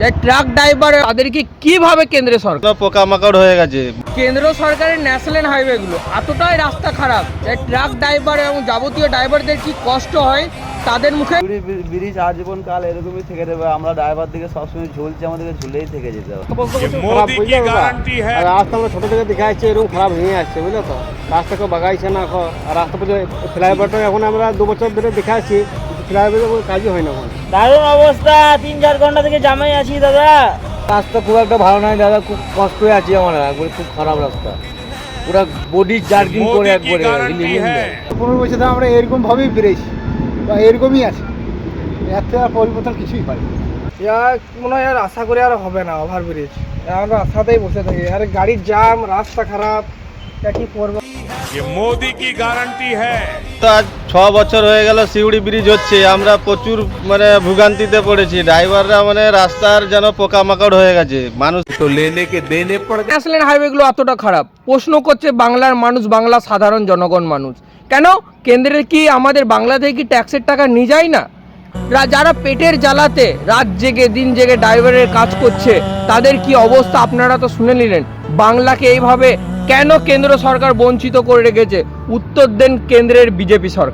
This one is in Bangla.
ট্রাক ড্রাইভার তাদেরকে কিভাবে কেন্দ্র সরকার পোকামাকড় হয়ে গেছে। কেন্দ্র সরকারের ন্যাশনাল হাইওয়েগুলো এতটাই রাস্তা খারাপ, ট্রাক ড্রাইভার এবং যাবতীয় ড্রাইভারদের কি কষ্ট হয় তাদের মুখে। ব্রিজ আজীবন কাল এরকমই থেকে দেবে, আমরা ড্রাইভার দিকে সবসময় ঝুলছি, আমাদেরকে ঝুলেই থেকে যেতে হবে। রাস্তা আমরা ছোটো থেকে দেখে আসছি, এরকম খারাপ হয়ে আসছে, বুঝলে তো। রাস্তাকে বাগাইছে না, আর রাস্তা পথে ফ্লাইওভারটা এখন আমরা 2 বছর ধরে দেখে আসছি, ফ্লাইওভারের কোনো কাজই হয় না। দারুণ অবস্থা, 3-4 ঘন্টা থেকে জামাই আছি দাদা। রাস্তা খুব একটা ভালো নয় দাদা, খুব কষ্ট আছি আমরা, খুব খারাপ রাস্তা, পুরো বডি জার্কিং করে একবারে। 15 বছর ধরে আমরা এরকম ভাবেই বেরিয়েছি বা এরকমই আছে, এর থেকে আর পরিবর্তন কিছুই হয় মনে হয়। আর আশা করে আর হবে না ওভার ব্রিজ, আমরা আশাতেই বসে থাকি। আর গাড়ির জ্যাম, রাস্তা খারাপ, কি করবো। মোদি কি গ্যারান্টি হ্যাঁ। তো আজ 6 বছর হয়ে গেল সিউড়ি ব্রিজ হচ্ছে, আমরা প্রচুর ভোগান্তিতে পড়েছি। ড্রাইভাররা রাস্তার যেন পোকামাকড় হয়ে গেছে, মানুষ তো লেনে কে দেনে পড়ে। ন্যাশনাল হাইওয়েগুলো এতটা খারাপ, প্রশ্ন করছে বাংলার মানুষ, বাংলা সাধারণ জনগণ মানুষ। কেন কেন্দ্রের কি আমাদের বাংলা থেকে কি ট্যাক্সের টাকা নিয়ে যায় না? যারা পেটের জ্বালাতে রাত জেগে দিন জেগে ড্রাইভারের কাজ করছে, তাদের কি অবস্থা আপনারা তো শুনে নিলেন। বাংলাকে এইভাবে কেন কেন্দ্র সরকার বঞ্চিত করে রেখেছে? উত্তর দেন কেন্দ্রের বিজেপি সরকার।